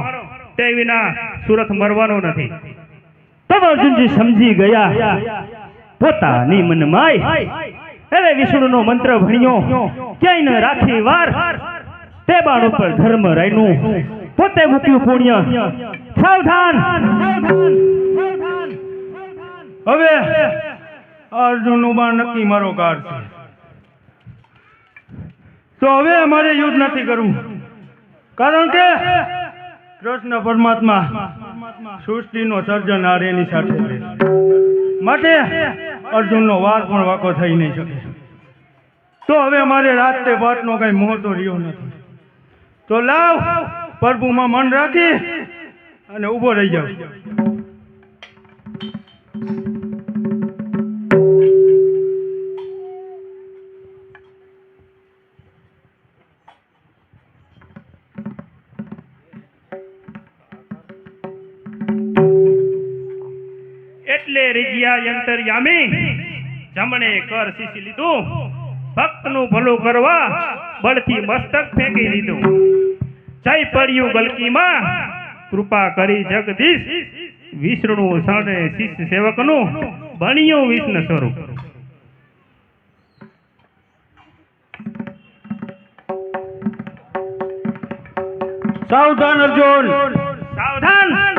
તે વિના સુરત મરવાનો નથી તબ અર્જુનજી સમજી ગયા પોતાની મનમાય હવે વિષ્ણુનો મંત્ર ભણ્યો ક્યાંય ન રાખી વાર તે બાણ ઉપર ધર્મ રાયનું પોતે મૂક્યું પુણ્ય સાવધાન હવે અર્જુનનું બાણ નક્કી મારો કાર છે તો હવે અમારે યુદ્ધ નથી કરવું કારણ કે કૃષ્ણ પરમાત્મા સૃષ્ટિનો સર્જનહાર એની સાથે છે માટે અર્જુનનો વાર પણ વાકો થઈ નહીં શકે તો હવે અમારે રાતે પાટનો કઈ મોહ તો રહ્યો નથી તો લાવ પ્રભુમાં મન રાખી અને ઊભો રહી જાવ એટલે રીજ્યા યંતરયામી જમણે કર સીસી લીધું ભક્તનું ભલું કરવા બળથી મસ્તક ફેંકી લીધું જય પડ્યું ગલકીમાં કૃપા કરી જગદીશ વિષ્ણુ શરણે શિષ્ય સેવકનું બન્યું વિષ્ણુ સ્વરૂપ સાવધાન અર્જુન સાવધાન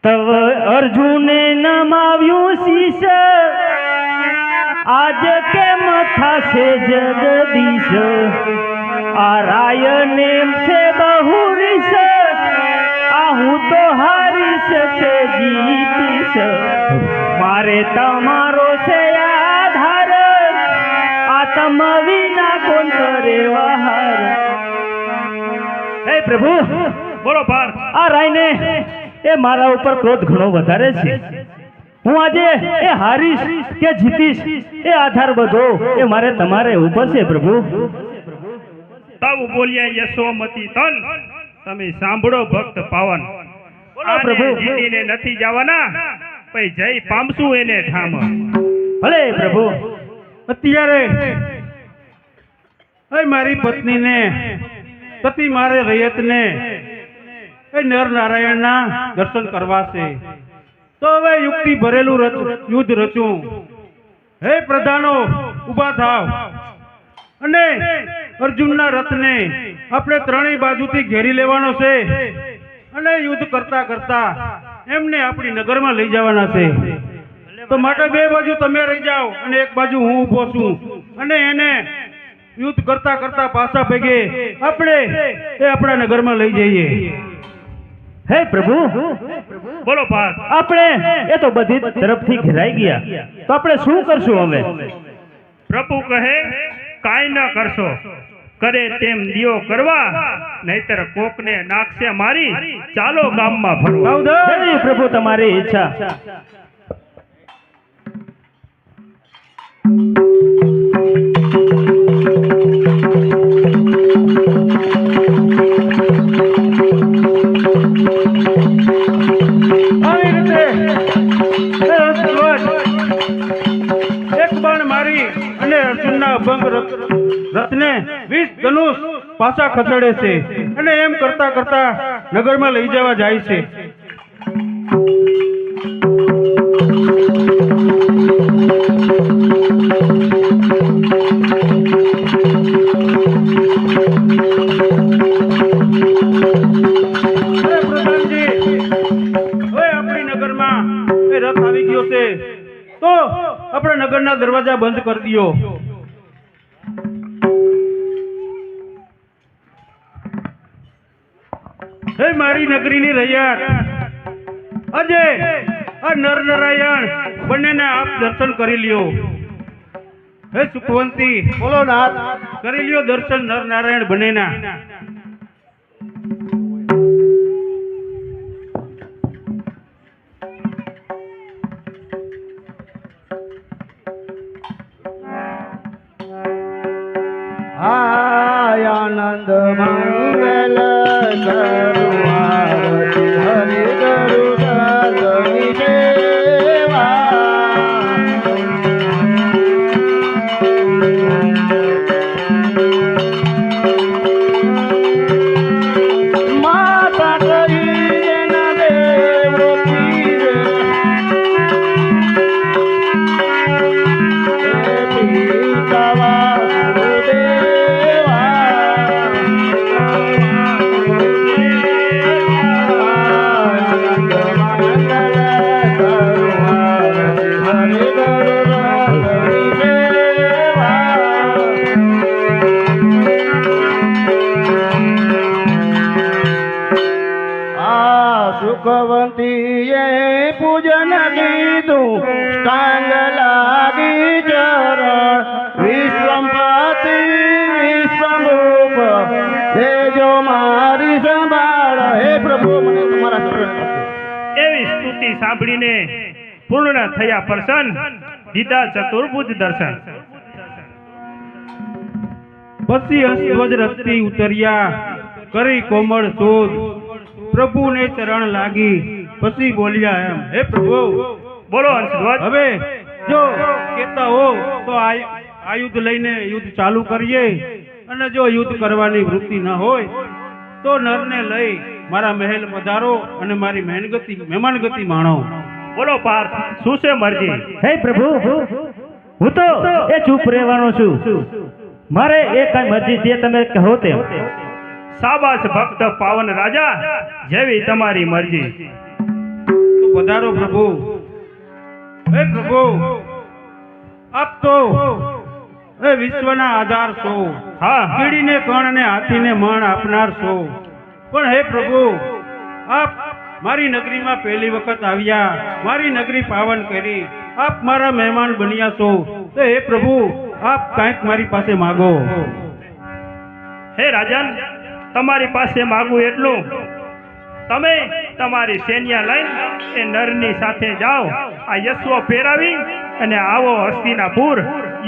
તવ અર્જુને નમાવ્યું શીશ આજ કેમ થાય છે જગદીશ આ રાય નેમ છે બહુરીશ આ હું તો હારીશ કે જીતીશ મારે તમારો છે આધાર આ તમ વિના કોણ કરે વહાર હે પ્રભુ બોલો પાર્થ. આ રાયને એ મારા ઉપર ક્રોધ ઘણો વધારે છે હું આજે એ હારીશ કે જીતીશ એ આધાર બધો એ મારે તમારે ઉપર છે પ્રભુ તવ બોલ્યા યશોમતી તન. તમે સાંભળો ભક્ત પાવન. બોલો પ્રભુ. આને જીતીને નથી જવાના પછી જય પામશું એને ઠામ. ભલે પ્રભુ અત્યારે એ મારી પત્નીને પતિ મારે રૈયતને એ નર નારાયણના દર્શન કરવા છે તો હવે યુક્તિ ભરેલું યુદ્ધ રચું. હે પ્રધાનો ઊભા થાવ અને અર્જુનના રથને આપણે ત્રણેય બાજુથી ઘેરી લેવાનો છે અને યુદ્ધ કરતા કરતા એમને આપણી નગરમાં લઈ જવાના છે. તો માટે બે બાજુ તમે રહી જાઓ અને એક બાજુ હું ઊભો છું અને એને યુદ્ધ કરતા કરતા પાછા ભેગે આપણે એ આપણા નગરમાં લઈ જઈએ. હે પ્રભુ બોલો પાર્થ. આપણે એ તો બધી તરફથી ઘેરાઈ ગયા તો આપણે શું કરશું હવે પ્રભુ કહે કાંઈ ન કરશો કરે તેમ દિયો કરવા નહીતર કોકને નાખશે મારી ચાલો ગામમાં ફરવા. જેવી પ્રભુ તમારી ઈચ્છા આવી રીતે એક બાણ મારી અને અર્જુનના અભંગ રથને 20 ધનુષ પાછા ખસેડે છે અને એમ કરતા કરતા નગરમાં લઈ જવા જાય છે. અરે પ્રધાનજી, હવે આપણી નગરમાં એ રથ આવી ગયો છે તો આપણે નગરના દરવાજા બંધ કરી દો. હે મારી નગરીની રૈયાત, આજે આ નર નારાયણ બંનેને આપ દર્શન કરી લ્યો. હે સુખવંતી, બોલો નાથ. કરી લ્યો દર્શન નર નારાયણ બંનેના. આનંદ મંગલ કરુણાવતી હરિ ગુરુ સદની સેવા માતા કરી ના દેવો પીરે પીતાવા સુખવંતીએ પૂજન કીધું ટાંગ લાગી ચરણ વિશ્વપતિ વિશ્વરૂપ દેજો મારી સંભાળ. હે પ્રભુ મને તમારા શરણ એવી સ્તુતિ સાંભળીને પૂર્ણ થયા પ્રસન્ન દીધા ચતુર્ભુજ દર્શન. પછી હંસધ્વજ રથથી ઉતર્યા કરી કોમળ શોધ પ્રભુને ચરણ લાગી પછી બોલ્યા એમ, હે પ્રભુ બોલો હંસધ્વજ. હવે જો કહેતા હો તો આ યુદ્ધ લઈને યુદ્ધ ચાલુ કરીએ અને જો યુદ્ધ કરવાની વૃત્તિ ન હોય તો નરને લઈ મારા મહેલ પધારો અને મારી મહેમાનગતિ માણો. બોલો પાર્થ, શું છે મરજી? હે પ્રભુ હું તો એ ચૂપ રહેવાનો છું મારે એ કઈ મરજી જે તમે કહો તેમ. સાબાસ ભક્ત પાવન રાજા, જેવી તમારી મરજી. તો પધારો પ્રભુ. હે પ્રભુ, આપ તો એ વિશ્વના આધાર છો. હા કીડીને કણ અને હાથીને મણ આપનાર છો. પણ હે પ્રભુ, આપ મારી નગરીમાં પહેલી વખત આવ્યા, મારી નગરી પાવન કરી, આપ મારા મહેમાન બન્યા છો, તો હે પ્રભુ આપ કાંઈક મારી પાસે માગો. હે રાજન, તમારી પાસે માગું એટલું, તમે તમારી સૈન્ય લઈને એ નરની સાથે જાઓ, આ યશ્વો ફેરાવી અને આવો હસ્તિનાપુર,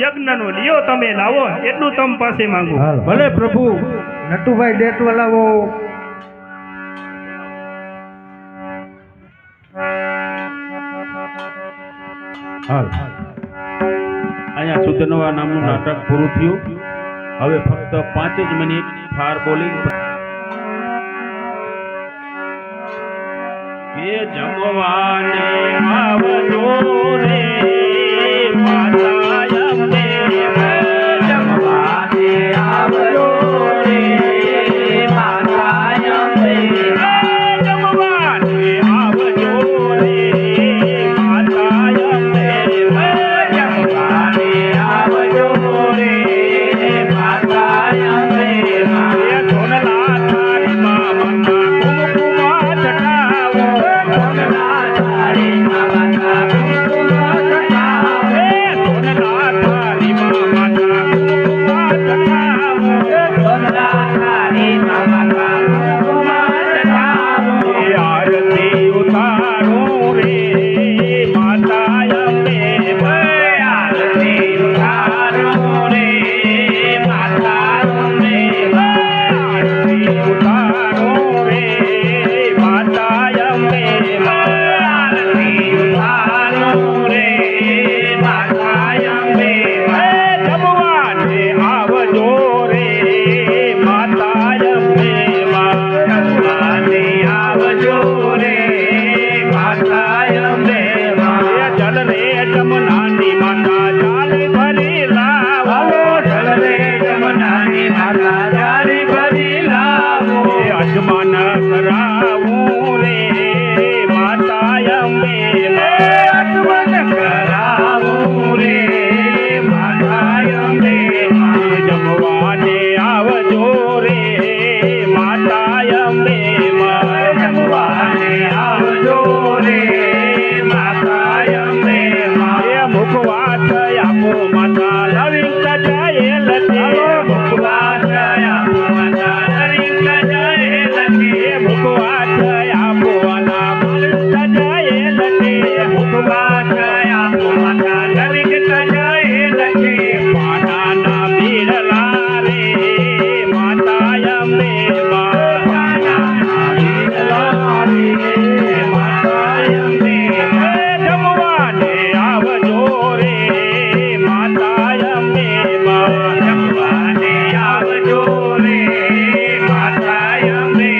યજ્ઞનો લિયો તમે લાવો, એટલું તમ પાસે માંગુ. ભલે પ્રભુ. નટુભાઈ ડેટ વલાવો. હાલ અહીંયા સુધનવા નામનું નાટક પૂરું થયું. હવે ફક્ત 5 જ મિનિટ ફાર બોલી કે જમવાને આવજો રે માતા અમને, જમવાને આવજો રે માતા અમને, જમવાને આવજો રે માતા અમને, જમવાને આવજો રે માતા અમને. એ સોનલા તારી માતા કુમકુમા ચટાવો, સોનલા તારી માતા કુમકુમા ચટાવો, સોનલા તારી માતા કુમકુમા ચટાવો, સોનલા તારી માતા કુમકુમા ચટાવો. એ આરતી ઉતારો રે માતા અમને, આરતી ઉતારો રે માતા અમને, આરતી ઉતારો રે માતા અમને, આરતી ઉતારો રે માતા અમને. જમવાને આવજો રે માતા અમને, જમવાને આવજો રે માતા અમને. જલ રે જમનાની માતા જાળી ભરી લાવો, જલ રે જમનાની માતા જાળી ભરી લાવો. અજમાન કરાવું રે માતા અંબે, અજમાન કરાવું રે માતા અંબે. જમવાને આવજો રે માતા અંબે, જમવાને આવજો રે માતા અંબે. મુખવાસ આપો માતા લવિંગ સજાયેલ છે, મુખવાસ આપો માતા લવિંગ સજાયેલ છે, મુખવાસ આપો માતા લવિંગ સજાયેલ છે, મુખવાસ આપો માતા લવિંગ સજાયેલ છે. પાનાના બીરલા રે માતા અંબે, પાનાના બીરલા રે માતા અંબે. જમવાને આવજો રે માતા અંબે, જમવાને આવજો રે માતા અંબે.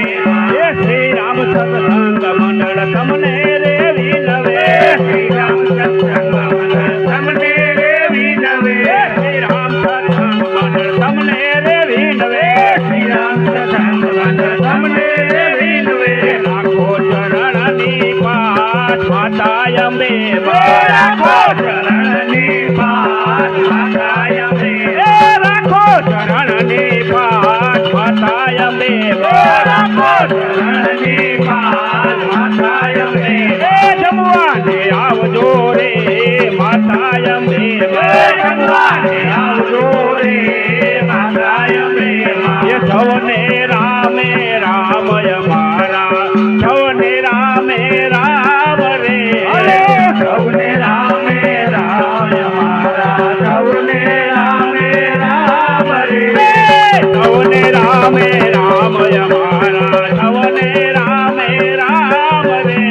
એ શ્રી રામ સત્સંગ મંડળ તમને રે વિનવે, શ્રી રામ સત્સંગ મંડળ તમને રે વિનવે, શ્રી રામ સત્સંગ મંડળ તમને રે વિનવે, શ્રી રામ સત્સંગ મંડળ તમને રે વિનવે. રાખો ચરણની પાઠ માતા અંબે, રાખો ચરણની પાઠ માતા અંબે, રાખો ચરણની પાઠ માતા અંબે, રાખો ચરણની પાઠ માતા અંબે. જમવાને આવજો રે માતા અંબે, જમવાને આવજો રે માતા અંબે. એ સૌને રામે રામય મારા, સૌને રામે રામ રે, સૌને રામે રામ મારા, સૌને રામે રામ રે, સૌને રામે રામ મારા, સૌને રામે રામ રે,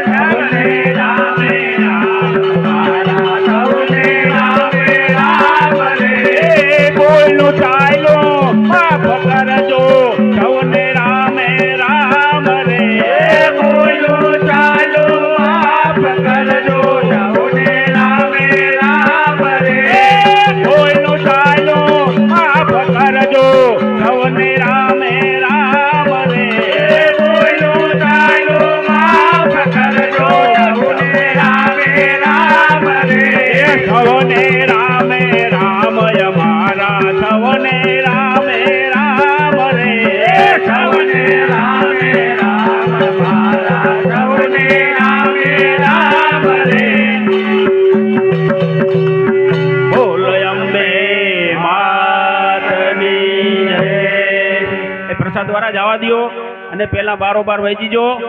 સૌને રામે રામ મારા, સૌને રામે રામ રે. બોલું ચાલો માફ કરજો, સૌને રામે રામ રે, બોલું બોલ અંબે માતની જય. એ પ્રસાદ વાળા જવા દ્યો અને પેલા બારોબાર વહેંચી જો.